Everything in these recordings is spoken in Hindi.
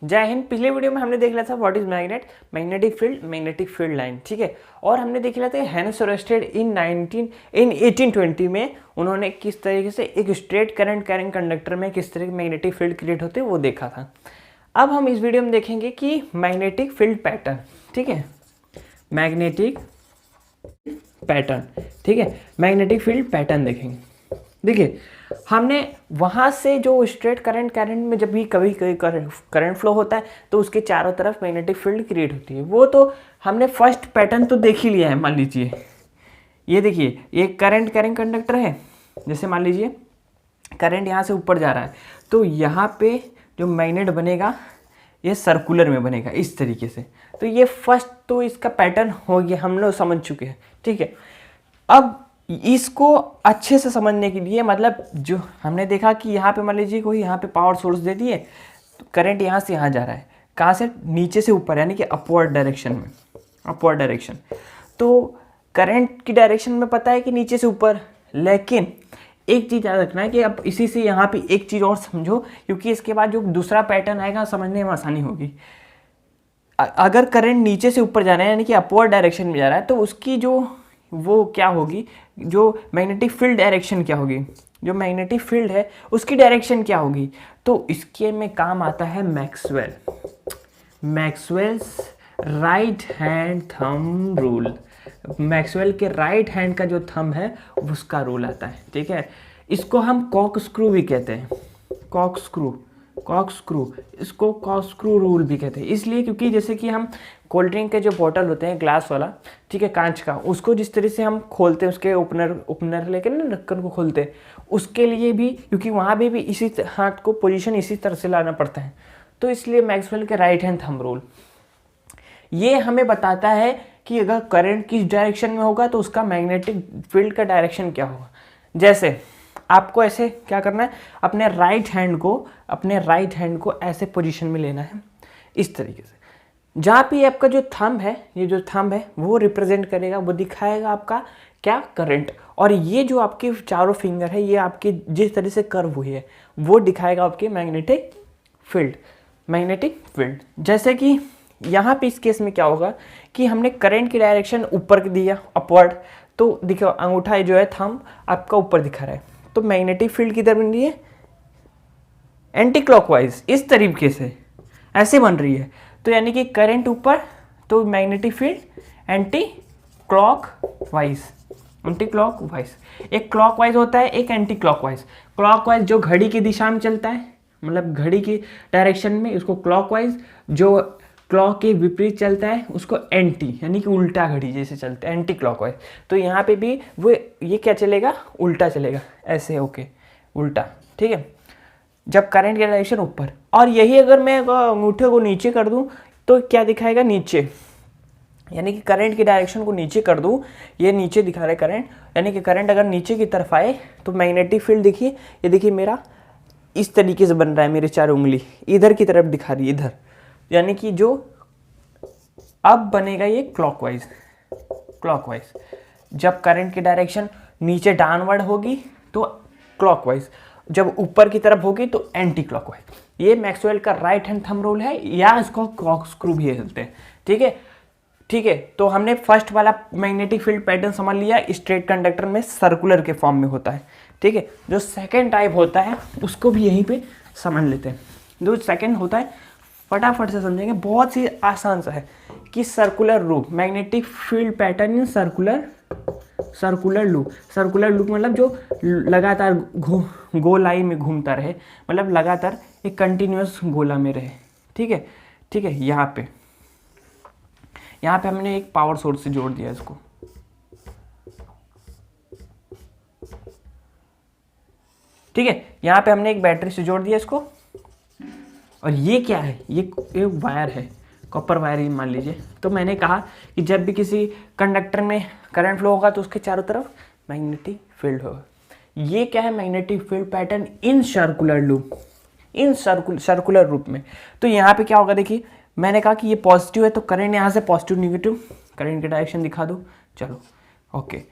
जय हिंद। पिछले वीडियो में हमने देख लिया था what is magnet, magnetic field line, ठीक है। और हमने देख लिया था हेनस ओरेस्टेड इन 1820 में उन्होंने किस तरीके से एक स्ट्रेट करंट कैरिंग कंडक्टर में किस तरह की मैग्नेटिक फील्ड क्रिएट होते हैं वो देखा था। अब हम इस वीडियो में देखेंगे कि मैग्नेटिक फील्ड पैटर्न, ठीक है, मैग्नेटिक पैटर्न, ठीक है, मैग्नेटिक फील्ड पैटर्न देखेंगे। देखिए, हमने वहाँ से जो स्ट्रेट करंट में जब भी कभी करंट फ्लो होता है तो उसके चारों तरफ मैग्नेटिक फील्ड क्रिएट होती है। वो तो हमने फर्स्ट पैटर्न तो देख ही लिया है। मान लीजिए ये देखिए, ये करंट कैरिंग कंडक्टर है। जैसे मान लीजिए करंट यहाँ से ऊपर जा रहा है तो यहाँ पे जो मैग्नेट बनेगा ये सर्कुलर में बनेगा इस तरीके से। तो ये फर्स्ट तो इसका पैटर्न हो गया, हम लोग समझ चुके हैं, ठीक है। अब इसको अच्छे से समझने के लिए मतलब जो हमने देखा कि यहाँ पे मान लीजिए कोई यहाँ पे पावर सोर्स दे दिए तो करंट यहाँ से यहाँ जा रहा है, कहाँ से, नीचे से ऊपर, यानी कि अपवर्ड डायरेक्शन में, अपवर्ड डायरेक्शन। तो करंट की डायरेक्शन में पता है कि नीचे से ऊपर, लेकिन एक चीज़ याद रखना है कि अब इसी से यहाँ पे एक चीज़ और समझो, क्योंकि इसके बाद जो दूसरा पैटर्न आएगा समझने में आसानी होगी। अगर करंट नीचे से ऊपर जा रहा है यानी कि अपवर्ड डायरेक्शन में जा रहा है तो उसकी जो वो क्या होगी, जो मैग्नेटिक फील्ड डायरेक्शन क्या होगी, जो मैग्नेटिक फील्ड है उसकी डायरेक्शन क्या होगी। तो इसके में काम आता है Maxwell's right hand thumb rule. Maxwell के राइट हैंड का जो थंब है उसका रूल आता है, ठीक है। इसको हम कॉक स्क्रू भी कहते हैं, कॉक स्क्रू, इसको कॉक स्क्रू रूल भी कहते हैं। इसलिए क्योंकि जैसे कि हम कोल्ड ड्रिंक के जो बॉटल होते हैं ग्लास वाला, ठीक है, कांच का, उसको जिस तरह से हम खोलते हैं, उसके ओपनर लेकर ना ढक्कन को खोलते हैं, उसके लिए भी क्योंकि वहाँ भी इसी हाथ को पोजीशन इसी तरह से लाना पड़ता है। तो इसलिए मैक्सवेल के राइट हैंड थंब रूल ये हमें बताता है कि अगर करंट किस डायरेक्शन में होगा तो उसका मैग्नेटिक फील्ड का डायरेक्शन क्या होगा। जैसे आपको ऐसे क्या करना है, अपने राइट हैंड को ऐसे पोजीशन में लेना है इस तरीके से, जहाँ पे आपका जो थंब है, ये जो थंब है वो रिप्रेजेंट करेगा, वो दिखाएगा आपका क्या, करंट। और ये जो आपके चारों फिंगर है ये आपके जिस तरह से कर्व हुई है वो दिखाएगा आपके मैग्नेटिक फील्ड। जैसे कि यहाँ पे इस केस में क्या होगा कि हमने करंट की डायरेक्शन ऊपर दिया, अपवर्ड, तो देखो अंगूठा जो है थंब आपका ऊपर दिखा रहा है, तो मैग्नेटिक फील्ड किधर बन रही है, एंटी क्लॉकवाइज, इस तरीके से ऐसे बन रही है। तो यानी कि करंट ऊपर तो मैग्नेटिक फील्ड एंटी क्लॉकवाइज। एक क्लॉकवाइज होता है, एक एंटी क्लॉकवाइज। क्लॉकवाइज जो घड़ी की दिशा में चलता है, मतलब घड़ी की डायरेक्शन में, उसको क्लॉकवाइज। जो क्लॉक के विपरीत चलता है उसको एंटी, यानी कि उल्टा घड़ी जैसे चलता है, एंटी क्लॉकवाइज। तो यहाँ पे भी वो ये क्या चलेगा, उल्टा चलेगा, ऐसे ओके, उल्टा, ठीक है, जब करंट की डायरेक्शन ऊपर। और यही अगर मैं अंगूठे को नीचे कर दूं तो क्या दिखाएगा, नीचे, यानी कि करंट की डायरेक्शन को नीचे कर दूं, ये नीचे दिखा रहा है करंट, यानी कि करंट अगर नीचे की तरफ आए तो मैग्नेटिक फील्ड देखिए, ये देखिए मेरा इस तरीके से बन रहा है, मेरे चार उंगली इधर की तरफ दिखा रही है, इधर, यानी कि जो अब बनेगा ये क्लॉकवाइज। जब करंट की डायरेक्शन नीचे डाउनवर्ड होगी तो क्लॉकवाइज, जब ऊपर की तरफ होगी तो एंटी क्लॉकवाइज। ये मैक्सवेल का राइट हैंड थंब रूल है, या इसको कॉक स्क्रू भी कहते हैं, ठीक है। तो हमने फर्स्ट वाला मैग्नेटिक फील्ड पैटर्न समझ लिया, स्ट्रेट कंडक्टर में सर्कुलर के फॉर्म में होता है, ठीक है। जो सेकेंड टाइप होता है उसको भी यहीं पे समझ लेते हैं। जो सेकेंड होता है फटाफट से समझेंगे, बहुत ही आसान सा है कि circular loop, magnetic field pattern in circular loop मतलब जो लगातार गोलाई में घूमता रहे, मतलब लगातार एक कंटिन्यूअस गोला में रहे, ठीक है। यहाँ पे हमने एक पावर सोर्स से जोड़ दिया इसको, ठीक है। यहाँ पे हमने एक बैटरी से जोड़ दिया इसको, और ये क्या है, ये वायर है, कॉपर वायर ही मान लीजिए। तो मैंने कहा कि जब भी किसी कंडक्टर में करंट फ्लो होगा तो उसके चारों तरफ मैग्नेटिक फील्ड होगा। ये क्या है, magnetic field pattern in circular रूप में। तो यहाँ पे क्या होगा, देखिए मैंने कहा कि ये पॉजिटिव है तो करंट यहाँ से पॉजिटिव निगेटिव, करंट की डायरेक्शन दिखा दो, चलो ओके।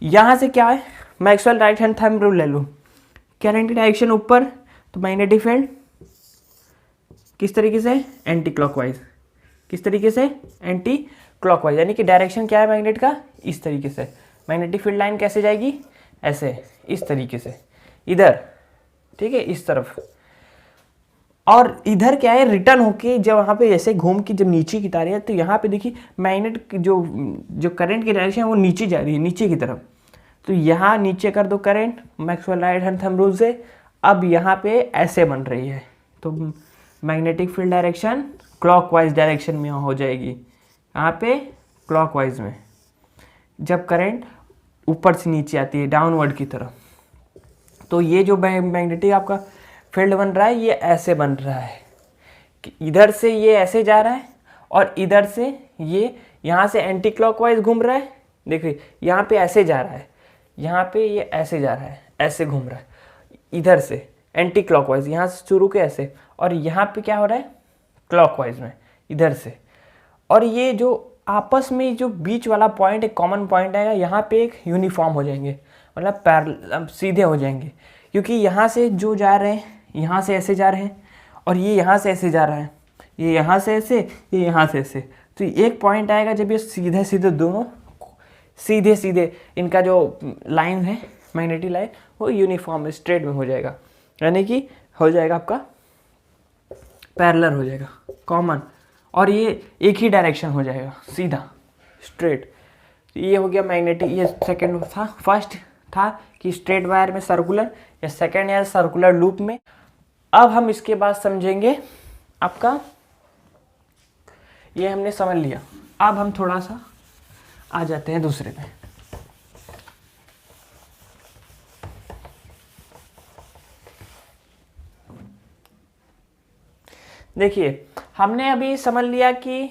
यहाँ से क्या है, Maxwell right hand thumb rule ले लो, करंट की डायरेक्शन ऊपर तो मैग्नेटिक फील्ड किस तरीके से, एंटी क्लॉकवाइज। किस तरीके से, एंटी क्लॉकवाइज, यानी कि डायरेक्शन क्या है मैग्नेट का, इस तरीके से। मैग्नेटिक फील्ड लाइन कैसे जाएगी, ऐसे, इस तरीके से, इधर, ठीक है, इस तरफ। और इधर क्या है, रिटर्न होके जब वहाँ पे ऐसे घूम के जब नीचे की तार है, तो यहाँ पे देखिए मैग्नेट जो करंट की डायरेक्शन है वो नीचे जा रही है, नीचे की तरफ। तो यहाँ नीचे कर दो current Maxwell right hand thumb rule से। अब यहाँ पे ऐसे बन रही है, तो magnetic field direction clockwise direction में हो जाएगी, यहाँ पे क्लॉकवाइज में। जब करंट ऊपर से नीचे आती है डाउनवर्ड की तरफ, तो ये जो मैग्नेटिक आपका फील्ड बन रहा है ये ऐसे बन रहा है कि इधर से ये ऐसे जा रहा है और इधर से ये यहाँ से एंटी क्लॉकवाइज घूम रहा है। देखिए यहाँ पे ऐसे जा रहा है, यहाँ पे ये ऐसे जा रहा है, ऐसे घूम रहा है, इधर से एंटी क्लॉकवाइज, यहाँ से शुरू के ऐसे, और यहाँ पे क्या हो रहा है, क्लॉकवाइज में, इधर से। और ये जो आपस में जो बीच वाला पॉइंट एक कॉमन पॉइंट आएगा, यहाँ पे एक यूनिफॉर्म हो जाएंगे, मतलब पैरेलल सीधे हो जाएंगे, क्योंकि यहाँ से जो जा रहे हैं यहाँ से ऐसे जा रहे हैं और ये यहाँ से ऐसे जा रहा है, ये यहाँ से ऐसे, ये यहाँ से ऐसे। तो एक पॉइंट आएगा जब ये सीधे सीधे दोनों सीधे सीधे इनका जो लाइन है मैग्नेटिक लाइन वो यूनिफॉर्म स्ट्रेट में हो जाएगा, यानी कि हो जाएगा आपका पैरेलल हो जाएगा, कॉमन, और ये एक ही डायरेक्शन हो जाएगा, सीधा स्ट्रेट। ये हो गया मैग्नेटिक। ये सेकंड था। फर्स्ट था कि स्ट्रेट वायर में सर्कुलर, या सेकंड है सर्कुलर लूप में। अब हम इसके बाद समझेंगे आपका, ये हमने समझ लिया। अब हम थोड़ा सा आ जाते हैं दूसरे पे। देखिए हमने अभी समझ लिया कि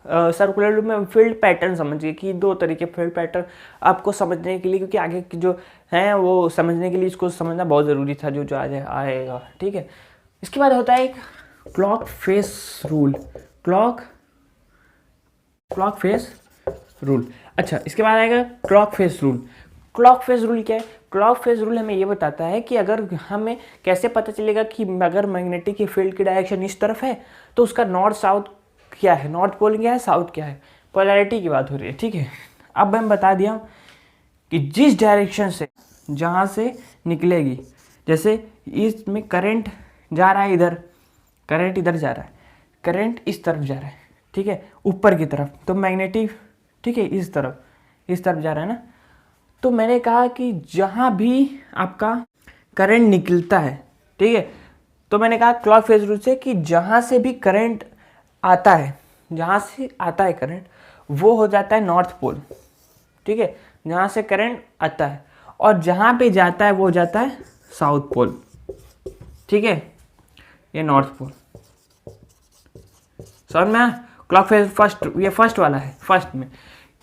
सर्कुलर लूप में फील्ड पैटर्न समझिए कि दो तरीके फील्ड पैटर्न आपको समझने के लिए, क्योंकि आगे की जो हैं वो समझने के लिए इसको समझना बहुत ज़रूरी था, जो आज आएगा, ठीक है। इसके बाद होता है एक clock face rule. Clock face rule, अच्छा, इसके बाद आएगा clock face rule. Clock face rule क्या है? क्लॉक फेस रूल हमें ये बताता है कि अगर हमें कैसे पता चलेगा कि अगर मैग्नेटिक की फील्ड की डायरेक्शन इस तरफ है तो उसका नॉर्थ साउथ क्या है, नॉर्थ पोल क्या है, साउथ क्या है, पोलैरिटी की बात हो रही है, ठीक है। अब मैं बता दिया कि जिस डायरेक्शन से जहाँ से निकलेगी, जैसे इसमें करंट जा रहा है इधर, करंट इधर जा रहा है, करंट इस तरफ जा रहा है, ठीक है, ऊपर की तरफ, तो मैग्नेटिक, ठीक है, इस तरफ जा रहा है ना। तो मैंने कहा कि जहाँ भी आपका करंट निकलता है, ठीक है, तो मैंने कहा क्लॉक फेज रूल से कि जहाँ से भी करंट आता है, जहाँ से आता है करंट, वो हो जाता है नॉर्थ पोल, ठीक है, जहाँ से करंट आता है, और जहाँ पे जाता है वो जाता है साउथ पोल, ठीक है, ये नॉर्थ पोल। समझ में? क्लॉक फेज फर्स्ट, ये फर्स्ट वाला है, फर्स्ट में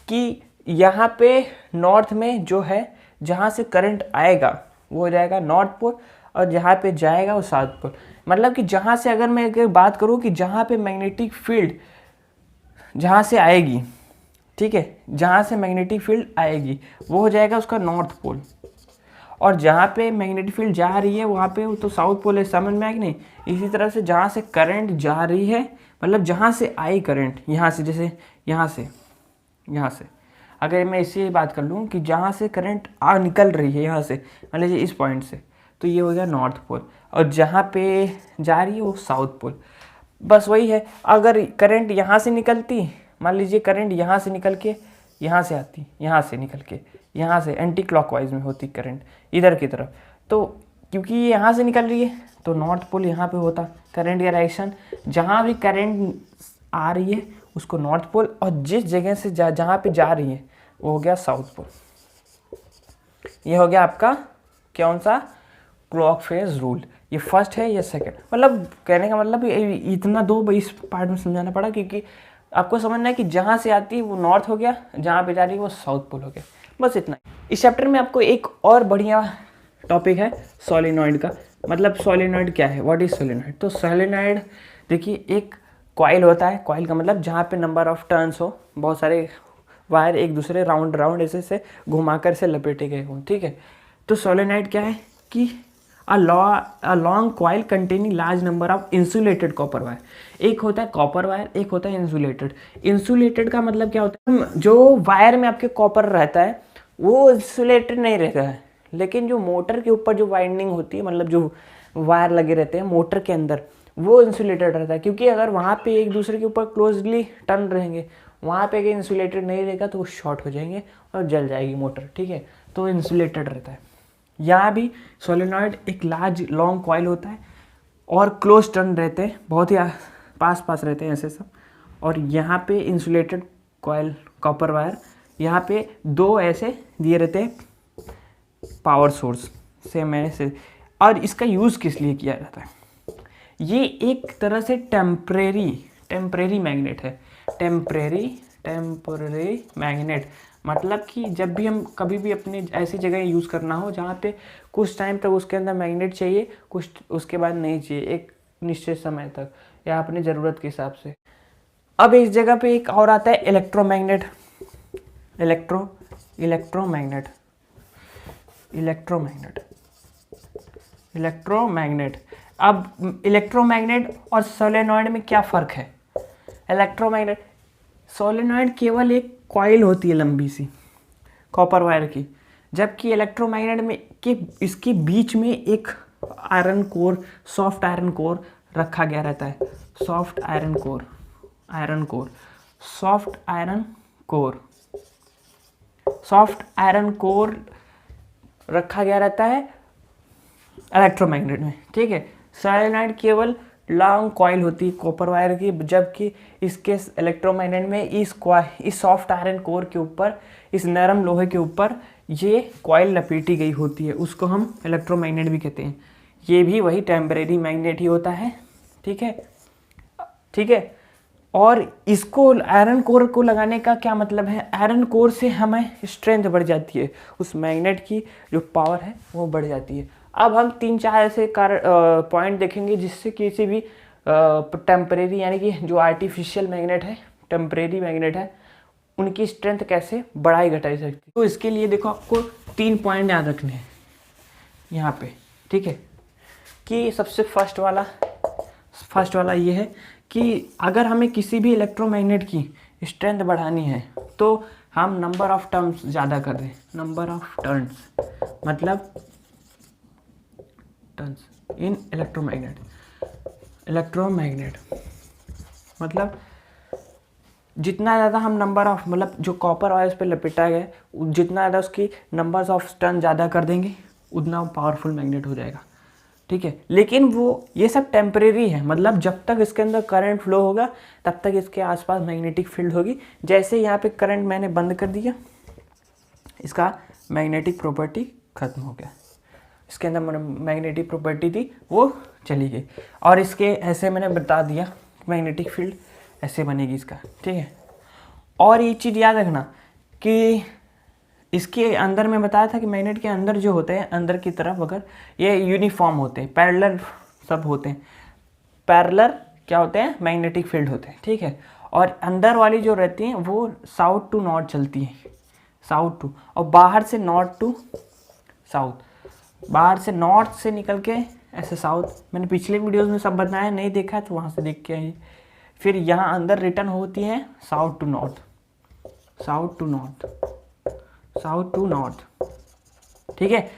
कि यहाँ पे नॉर्थ में जो है जहाँ से करंट आएगा वो हो जाएगा नॉर्थ पोल, और जहाँ पे जाएगा वो साउथ पोल। मतलब कि जहाँ से अगर मैं अगर बात करूँ कि जहाँ पे मैग्नेटिक फील्ड जहाँ से आएगी, ठीक है, जहाँ से मैग्नेटिक फील्ड आएगी वो हो जाएगा उसका नॉर्थ पोल, और जहाँ पे मैग्नेटिक फील्ड जा रही है वहाँ पे वो तो साउथ पोल है। समझ में आया कि नहीं? इसी तरह से जहाँ से करंट जा रही है, मतलब जहाँ से आई करंट, यहाँ से, जैसे यहाँ से अगर मैं इसी बात कर लूँ कि जहाँ से करंट निकल रही है, यहाँ से मान लीजिए इस पॉइंट से, तो ये हो गया नॉर्थ पोल, और जहाँ पे जा रही है वो साउथ पोल। बस वही है, अगर करंट यहाँ से निकलती, मान लीजिए करंट यहाँ से निकल के यहाँ से आती, यहाँ से निकल के यहाँ से एंटी क्लॉकवाइज में होती करंट इधर की तरफ, तो क्योंकि ये यहाँ से निकल रही है तो नॉर्थ पोल यहाँ पे होता करंट का डायरेक्शन। जहाँ भी करंट आ रही है उसको नॉर्थ पोल, और जिस जगह से जहाँ पे जा रही है वो हो गया साउथ पोल। ये हो गया आपका कौन सा? Clock phase rule. ये फर्स्ट है, ये सेकंड। मतलब कहने का मतलब इतना दो इस पार्ट में समझाना पड़ा, क्योंकि आपको समझना है कि जहाँ से आती है वो नॉर्थ हो गया, जहाँ पे जा रही है वो साउथ पोल हो गया। बस इतना। इस चैप्टर में आपको एक और बढ़िया टॉपिक है सोलेनॉइड का। मतलब सोलेनॉइड क्या है, व्हाट इज सोलेनॉइड? तो सोलेनॉइड देखिए एक कॉइल होता है। कॉइल का मतलब जहाँ पे नंबर ऑफ टर्न्स हो, बहुत सारे वायर एक दूसरे राउंड ऐसे से घुमाकर से लपेटे गए हों, ठीक है। तो सोलेनॉइड क्या है कि a long coil containing large number of insulated copper wire. एक होता है कॉपर वायर, एक होता है इंसुलेटेड। इंसुलेटेड का मतलब क्या होता है, जो वायर में आपके कॉपर रहता है वो इंसुलेटेड नहीं रहता है, लेकिन जो मोटर के ऊपर जो वाइंडिंग होती है, मतलब जो वायर लगे रहते हैं मोटर के अंदर, वो इंसुलेटेड रहता है। क्योंकि अगर वहाँ पे एक दूसरे के ऊपर क्लोजली टर्न रहेंगे, वहाँ पे अगर इंसुलेटेड नहीं रहेगा तो वो शॉर्ट हो जाएंगे और जल जाएगी मोटर, ठीक है, तो इंसुलेटेड रहता है। यहाँ भी सोलेनॉइड एक लार्ज लॉन्ग कॉइल होता है और क्लोज टर्न रहते हैं, बहुत ही पास पास रहते हैं ऐसे सब। और यहाँ पे इंसुलेटेड कॉइल कॉपर वायर, यहाँ पे दो ऐसे दिए रहते हैं पावर सोर्स सेम ऐसे। और इसका यूज़ किस लिए किया जाता है, ये एक तरह से टेम्परेरी मैग्नेट है। टेम्परेरी मैग्नेट मतलब कि जब भी हम कभी भी अपने ऐसी जगह यूज़ करना हो जहाँ पे कुछ टाइम तक उसके अंदर मैग्नेट चाहिए, कुछ उसके बाद नहीं चाहिए, एक निश्चित समय तक या अपनी ज़रूरत के हिसाब से। अब इस जगह पे एक और आता है इलेक्ट्रोमैग्नेट। अब इलेक्ट्रोमैग्नेट और सोलेनॉइड में क्या फ़र्क है। इलेक्ट्रोमैग्नेट, सोलेनॉइड केवल एक कॉइल होती है लंबी सी कॉपर वायर की, जबकि इलेक्ट्रोमैग्नेट में के इसके बीच में एक iron core, soft iron core रखा गया रहता है। सॉफ्ट आयरन कोर रखा गया रहता है इलेक्ट्रोमैग्नेट में, ठीक है। सोलेनॉइड केवल लॉन्ग कॉइल होती है कॉपर वायर की, जबकि इसके इलेक्ट्रोमैग्नेट में इस सॉफ्ट आयरन कोर के ऊपर, इस नरम लोहे के ऊपर ये कॉइल लपेटी गई होती है, उसको हम इलेक्ट्रोमैग्नेट भी कहते हैं। ये भी वही टेम्परेरी मैग्नेट ही होता है, ठीक है। और इसको आयरन कोर को लगाने का क्या मतलब है, आयरन कोर से हमें स्ट्रेंथ बढ़ जाती है, उस मैग्नेट की जो पावर है वो बढ़ जाती है। अब हम 3-4 ऐसे पॉइंट देखेंगे जिससे किसी भी टेम्परेरी यानी कि जो आर्टिफिशियल मैग्नेट है, टेम्परेरी मैग्नेट है, उनकी स्ट्रेंथ कैसे बढ़ाई घटाई सकती है। तो इसके लिए देखो आपको 3 पॉइंट याद रखने हैं यहाँ पे, ठीक है। कि सबसे फर्स्ट वाला ये है कि अगर हमें किसी भी इलेक्ट्रोमैग्नेट की स्ट्रेंथ बढ़ानी है तो हम नंबर ऑफ टर्न्स ज़्यादा कर दें। नंबर ऑफ टर्न्स मतलब टर्न्स इन इलेक्ट्रोमैग्नेट मतलब जितना ज़्यादा हम नंबर ऑफ, मतलब जो कॉपर वायर पे लपेटा गया है, जितना ज़्यादा उसकी नंबर्स ऑफ टर्न ज़्यादा कर देंगे उतना पावरफुल मैग्नेट हो जाएगा, ठीक है। लेकिन वो ये सब टेम्परेरी है, मतलब जब तक इसके अंदर करंट फ्लो होगा तब तक इसके आसपास मैग्नेटिक फील्ड होगी। जैसे यहाँ पे करंट मैंने बंद कर दिया, इसका मैग्नेटिक प्रॉपर्टी खत्म हो गया, इसके अंदर मैग्नेटिक प्रॉपर्टी थी वो चली गई। और इसके ऐसे मैंने बता दिया मैग्नेटिक फील्ड ऐसे बनेगी इसका, ठीक है। और ये चीज़ याद रखना कि इसके अंदर मैं बताया था कि मैग्नेट के अंदर जो होते हैं, अंदर की तरफ अगर ये यूनिफॉर्म होते हैं, पैरेलल सब होते हैं, पैरेलल क्या होते हैं, मैग्नेटिक फील्ड होते हैं, ठीक है। और अंदर वाली जो रहती हैं वो साउथ टू नॉर्थ चलती हैं, साउथ टू, और बाहर से नॉर्थ टू साउथ, बाहर से नॉर्थ से निकल के ऐसे साउथ। मैंने पिछले वीडियोस में सब बताया, नहीं देखा है तो वहाँ से देख के आइए। फिर यहाँ अंदर रिटर्न होती है साउथ टू नॉर्थ, ठीक है।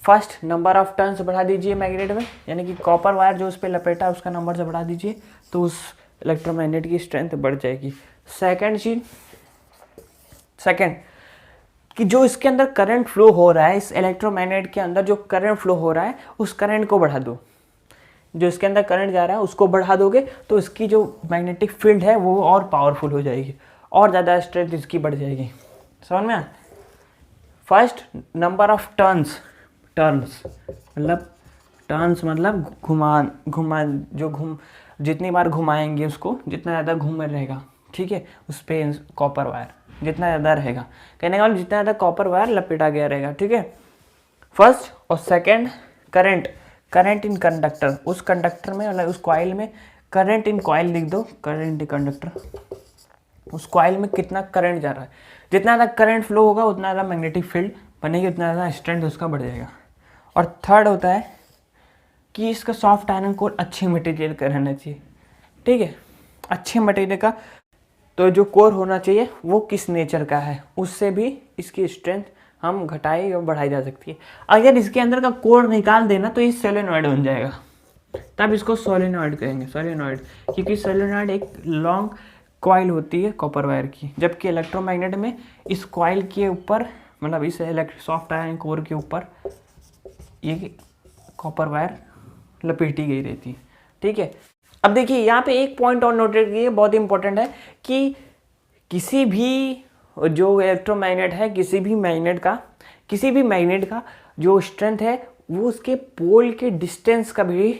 फर्स्ट नंबर ऑफ टर्न्स बढ़ा दीजिए मैग्नेट में, यानी कि कॉपर वायर जो उस पर लपेटा उसका नंबर से बढ़ा दीजिए तो उस इलेक्ट्रोमैग्नेट की स्ट्रेंथ बढ़ जाएगी। सेकंड कि जो इसके अंदर करंट फ्लो हो रहा है, इस इलेक्ट्रोमैग्नेट के अंदर जो करंट फ्लो हो रहा है उस करंट को बढ़ा दो। जो इसके अंदर करंट जा रहा है उसको बढ़ा दोगे तो इसकी जो मैग्नेटिक फील्ड है वो और पावरफुल हो जाएगी और ज़्यादा स्ट्रेंथ इसकी बढ़ जाएगी। समझ में? फर्स्ट नंबर ऑफ टर्न्स मतलब जितनी बार घुमाएंगे उसको, जितना ज़्यादा घूम रहेगा, ठीक है, उस पर कॉपर वायर जितना ज़्यादा रहेगा, कहने का मतलब जितना ज़्यादा कॉपर वायर लपेटा गया रहेगा, ठीक है। फर्स्ट और सेकंड करंट इन कंडक्टर, उस कंडक्टर में मतलब उस कॉइल में करंट इन कॉइल लिख दो, करंट इन कंडक्टर, उस कॉइल में कितना करंट जा रहा है, जितना ज़्यादा करंट फ्लो होगा उतना ज़्यादा मैग्नेटिक फील्ड बनेगी, उतना ज़्यादा स्ट्रेंथ उसका बढ़ जाएगा। और थर्ड होता है कि इसका सॉफ्ट आयरन कोर अच्छे मटेरियल का रहना चाहिए, ठीक है, अच्छे मटेरियल का। तो जो कोर होना चाहिए वो किस नेचर का है, उससे भी इसकी स्ट्रेंथ हम घटाई और बढ़ाई जा सकती है। अगर इसके अंदर का कोर निकाल देना तो ये सोलेनॉइड बन जाएगा, तब इसको सोलेनॉइड कहेंगे, सोलेनॉइड, क्योंकि सोलेनॉइड एक लॉन्ग कॉइल होती है कॉपर वायर की, जबकि इलेक्ट्रोमैग्नेट में इस कॉइल के ऊपर, मतलब इस सॉफ्ट आयरन कोर के ऊपर ये कॉपर वायर लपेटी गई रहती है, ठीक है। अब देखिए यहाँ पे एक पॉइंट और नोट कीजिए, बहुत इंपॉर्टेंट है कि किसी भी जो इलेक्ट्रोमैग्नेट है, किसी भी मैग्नेट का जो स्ट्रेंथ है वो उसके पोल के डिस्टेंस का भी,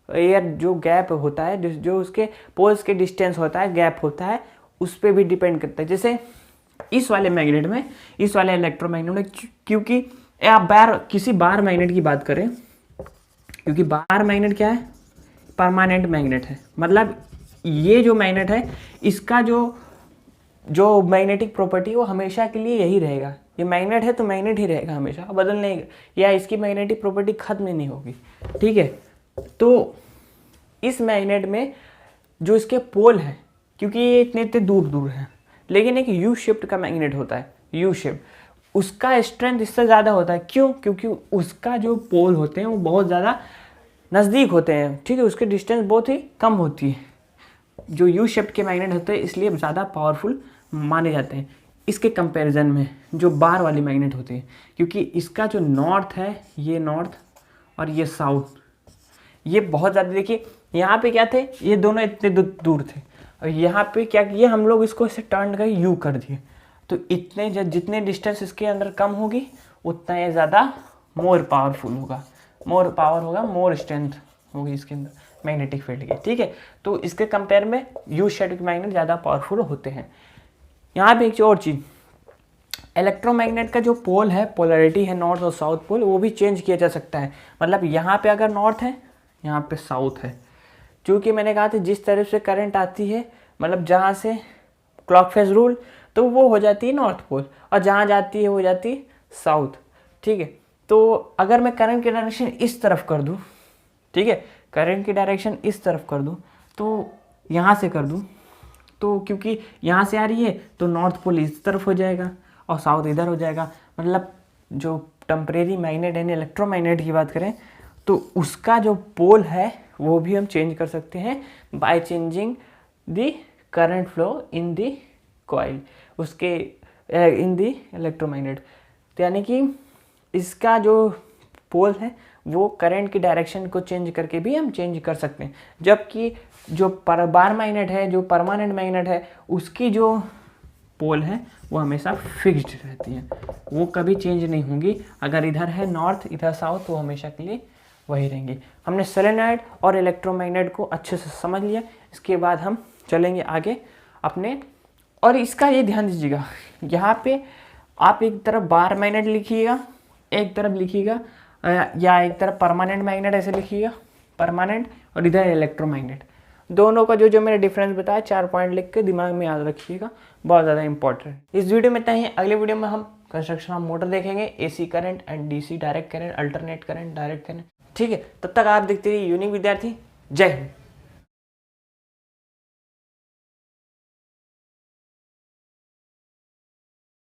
या जो गैप होता है, जो उसके पोल्स के डिस्टेंस होता है, गैप होता है, उस पर भी डिपेंड करता है। जैसे इस वाले मैग्नेट में, इस वाले इलेक्ट्रोमैग्नेट में, क्योंकि आप किसी बार मैग्नेट की बात करें, क्योंकि बार मैग्नेट क्या है, परमानेंट मैग्नेट है, मतलब ये जो मैग्नेट है इसका जो मैग्नेटिक प्रॉपर्टी वो हमेशा के लिए यही रहेगा। ये मैग्नेट है तो मैग्नेट ही रहेगा हमेशा, बदल नहीं, या इसकी मैग्नेटिक प्रॉपर्टी खत्म नहीं होगी, ठीक है। तो इस मैग्नेट में जो इसके पोल हैं, क्योंकि ये इतने दूर दूर हैं, लेकिन एक यू शेप्ड का मैग्नेट होता है, यू शेप, उसका स्ट्रेंथ इससे ज़्यादा होता है। क्यों? क्योंकि उसका जो पोल होते हैं वो बहुत ज़्यादा नज़दीक होते हैं, ठीक है, उसके डिस्टेंस बहुत ही कम होती है। जो यू शेप के मैग्नेट होते हैं इसलिए ज़्यादा पावरफुल माने जाते हैं इसके कंपैरिजन में जो बार वाली मैग्नेट होती है, क्योंकि इसका जो नॉर्थ है, ये नॉर्थ और ये साउथ, ये बहुत ज़्यादा, देखिए यहाँ पे क्या थे, ये दोनों इतने दूर थे, और यहाँ पे क्या किया हम लोग, इसको इसे टर्न कर यू कर दिए, तो इतने जितने डिस्टेंस इसके अंदर कम होगी उतना ये ज़्यादा मोर पावरफुल होगा, मोर पावर होगा, मोर स्ट्रेंथ होगी इसके अंदर मैग्नेटिक फील्ड की, ठीक है। तो इसके कंपेयर में यू शेप के मैग्नेट ज़्यादा पावरफुल होते हैं। यहाँ पे एक और चीज़, इलेक्ट्रोमैग्नेट का जो पोल है, पोलैरिटी है नॉर्थ और साउथ पोल, वो भी चेंज किया जा सकता है। मतलब यहाँ पे अगर नॉर्थ है, यहाँ पे साउथ है, क्योंकि मैंने कहा था जिस तरफ से करंट आती है, मतलब जहाँ से क्लॉक फेज रूल, तो वो हो जाती है नॉर्थ पोल, और जहाँ जाती है वो जाती है साउथ, ठीक है। तो अगर मैं करंट की डायरेक्शन इस तरफ कर दूँ, ठीक है, करंट की डायरेक्शन इस तरफ कर दूँ, तो यहाँ से कर दूँ, तो क्योंकि यहाँ से आ रही है तो नॉर्थ पोल इस तरफ हो जाएगा और साउथ इधर हो जाएगा। मतलब जो टेम्परेरी मैग्नेट यानी इलेक्ट्रोमैग्नेट की बात करें तो उसका जो पोल है वो भी हम चेंज कर सकते हैं by changing the current flow in the coil, उसके इन द इलेक्ट्रोमैग्नेट। तो यानी कि इसका जो पोल है वो करंट की डायरेक्शन को चेंज करके भी हम चेंज कर सकते हैं, जबकि जो बार मैग्नेट है, जो परमानेंट मैग्नेट है, उसकी जो पोल है वो हमेशा फिक्स्ड रहती है, वो कभी चेंज नहीं होंगी। अगर इधर है नॉर्थ, इधर साउथ, तो हमेशा के लिए वही रहेंगी। हमने सोलेनॉइड और इलेक्ट्रोमैग्नेट को अच्छे से समझ लिया। इसके बाद हम चलेंगे आगे अपने, और इसका ये ध्यान दीजिएगा, यहाँ पे आप एक तरफ बार मैग्नेट लिखिएगा, एक तरफ लिखिएगा, या एक तरफ परमानेंट मैग्नेट ऐसे लिखिएगा, परमानेंट, और इधर इलेक्ट्रोमैग्नेट। दोनों का जो मैंने डिफरेंस बताया 4 पॉइंट लिख के दिमाग में याद रखिएगा, बहुत ज़्यादा इंपॉर्टेंट। इस वीडियो में इतना ही। अगले वीडियो में हम कंस्ट्रक्शन ऑफ मोटर देखेंगे, AC current and DC direct current, alternate current, direct current, ठीक है। तब तक आप देखते रहिए यूनिक विद्यार्थी। जय हिंद।